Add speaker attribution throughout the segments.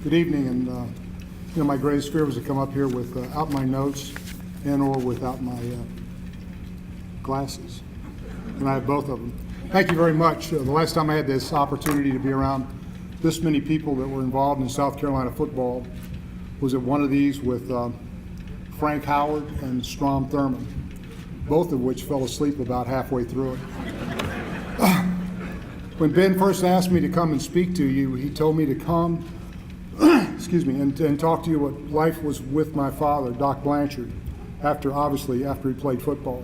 Speaker 1: Good evening, and my greatest fear was to come up here without my notes and/or without my glasses, and I have both of them. Thank you very much. The last time I had this opportunity to be around this many people that were involved in South Carolina football was at one of these with Frank Howard and Strom Thurmond, both of which fell asleep about halfway through it. When Ben first asked me to come and speak to you, he told me to come excuse me, and talk to you what life was with my father, Doc Blanchard, after he played football.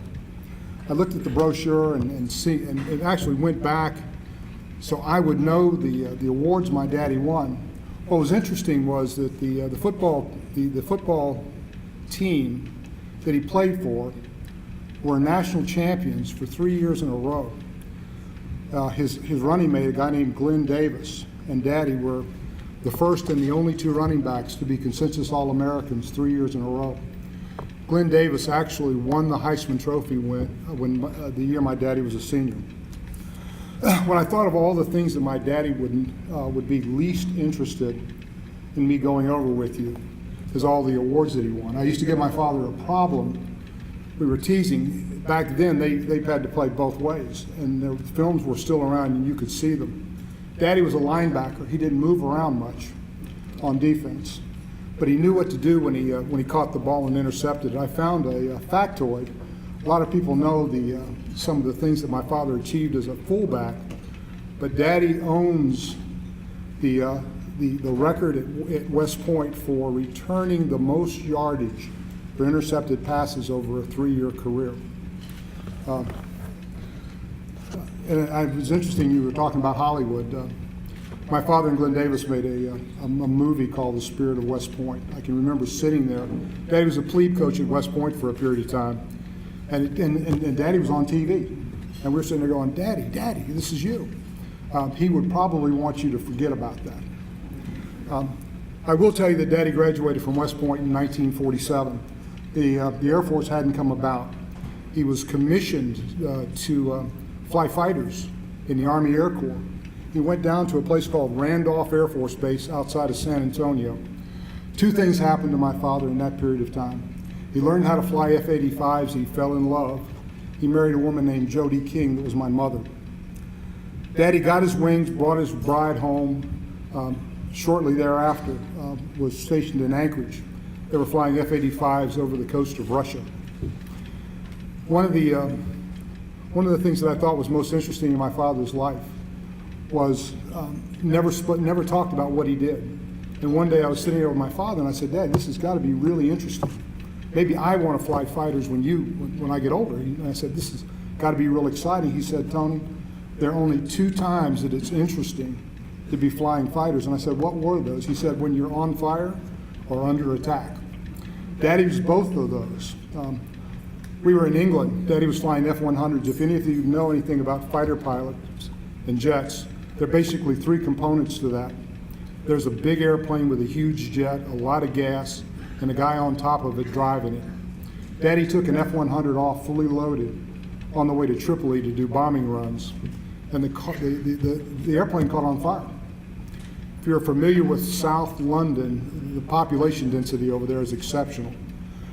Speaker 1: I looked at the brochure and it actually went back so I would know the awards my daddy won. What was interesting was that the football team that he played for were national champions for 3 years in a row. His running mate, a guy named Glenn Davis, and Daddy were the first and the only two running backs to be consensus All-Americans 3 years in a row. Glenn Davis actually won the Heisman Trophy when the year my daddy was a senior. When I thought of all the things that my daddy would be least interested in me going over with you, is all the awards that he won. I used to give my father a problem. We were teasing. Back then, they had to play both ways, and the films were still around, and you could see them. Daddy was a linebacker. He didn't move around much on defense, but he knew what to do when he caught the ball and intercepted it. I found a factoid. A lot of people know some of the things that my father achieved as a fullback, but Daddy owns the record at West Point for returning the most yardage for intercepted passes over a 3-year career. And it was interesting, you were talking about Hollywood. My father and Glenn Davis made a movie called The Spirit of West Point. I can remember sitting there. Daddy was a plebe coach at West Point for a period of time, and Daddy was on TV. And we're sitting there going, Daddy, this is you. He would probably want you to forget about that. I will tell you that Daddy graduated from West Point in 1947. The Air Force hadn't come about. He was commissioned to fly fighters in the Army Air Corps. He went down to a place called Randolph Air Force Base outside of San Antonio. Two things happened to my father in that period of time. He learned how to fly F-85s. He fell in love. He married a woman named Jody King that was my mother. Daddy got his wings, brought his bride home. Shortly thereafter, was stationed in Anchorage. They were flying F-85s over the coast of Russia. One of the things that I thought was most interesting in my father's life was never talked about what he did. And one day I was sitting there with my father and I said, Dad, this has got to be really interesting. Maybe I want to fly fighters when I get older. And I said, this has got to be real exciting. He said, Tony, there are only 2 times that it's interesting to be flying fighters. And I said, what were those? He said, when you're on fire or under attack. Daddy was both of those. We were in England. Daddy was flying F-100s. If any of you know anything about fighter pilots and jets, there are basically 3 components to that. There's a big airplane with a huge jet, a lot of gas, and a guy on top of it driving it. Daddy took an F-100 off fully loaded on the way to Tripoli to do bombing runs, and the airplane caught on fire. If you're familiar with South London, the population density over there is exceptional.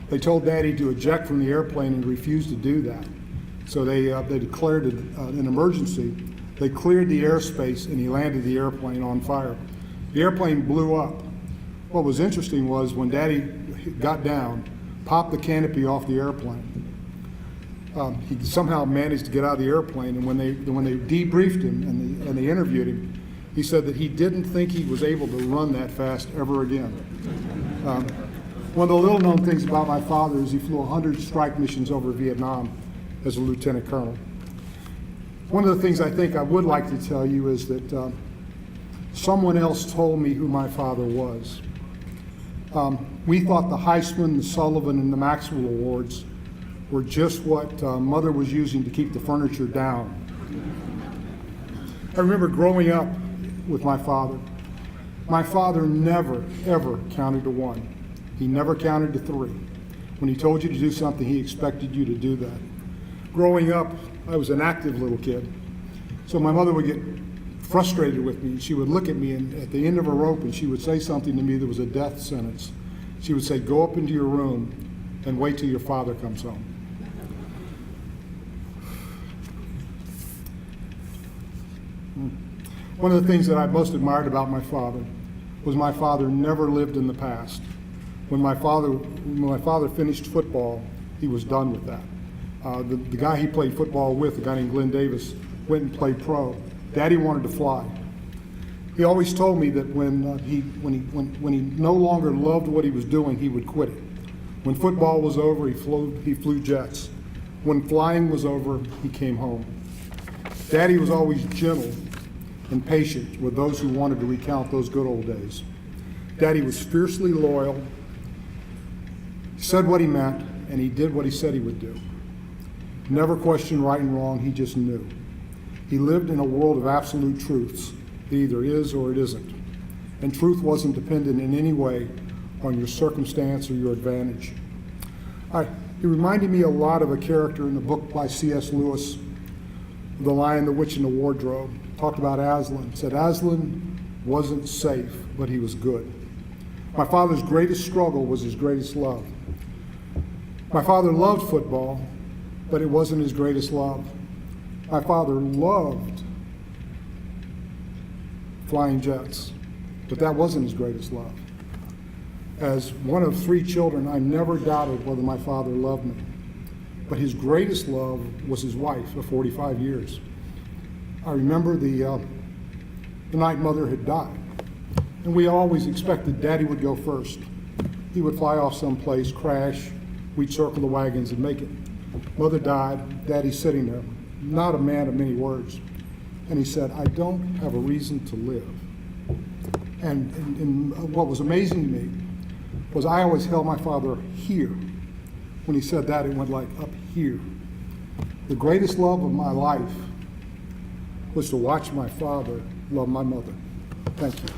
Speaker 1: They told Daddy to eject from the airplane and refused to do that. So they declared an emergency. They cleared the airspace and he landed the airplane on fire. The airplane blew up. What was interesting was when Daddy got down, popped the canopy off the airplane. He somehow managed to get out of the airplane, and when they debriefed him and they interviewed him, he said that he didn't think he was able to run that fast ever again. One of the little-known things about my father is he flew 100 strike missions over Vietnam as a lieutenant colonel. One of the things I think I would like to tell you is that someone else told me who my father was. We thought the Heisman, the Sullivan, and the Maxwell Awards were just what Mother was using to keep the furniture down. I remember growing up with my father. My father never, ever counted to 1. He never counted to 3. When he told you to do something, he expected you to do that. Growing up, I was an active little kid. So my mother would get frustrated with me. She would look at me and at the end of a rope and she would say something to me that was a death sentence. She would say, "Go up into your room and wait till your father comes home." One of the things that I most admired about my father was my father never lived in the past. When my father finished football, he was done with that. The guy he played football with, a guy named Glenn Davis, went and played pro. Daddy wanted to fly. He always told me that when he no longer loved what he was doing, he would quit it. When football was over, he flew jets. When flying was over, he came home. Daddy was always gentle and patient with those who wanted to recount those good old days. Daddy was fiercely loyal. He said what he meant, and he did what he said he would do. Never questioned right and wrong, he just knew. He lived in a world of absolute truths. It either is or it isn't. And truth wasn't dependent in any way on your circumstance or your advantage. He reminded me a lot of a character in the book by C.S. Lewis, The Lion, the Witch, and the Wardrobe. Talked about Aslan. Said Aslan wasn't safe, but he was good. My father's greatest struggle was his greatest love. My father loved football, but it wasn't his greatest love. My father loved flying jets, but that wasn't his greatest love. As one of 3 children, I never doubted whether my father loved me. But his greatest love was his wife of 45 years. I remember the night Mother had died. And we always expected Daddy would go first. He would fly off someplace, crash, we'd circle the wagons and make it. Mother died, Daddy's sitting there, not a man of many words. And he said, "I don't have a reason to live." And what was amazing to me was I always held my father here. When he said that, it went like up here. The greatest love of my life was to watch my father love my mother. Thank you.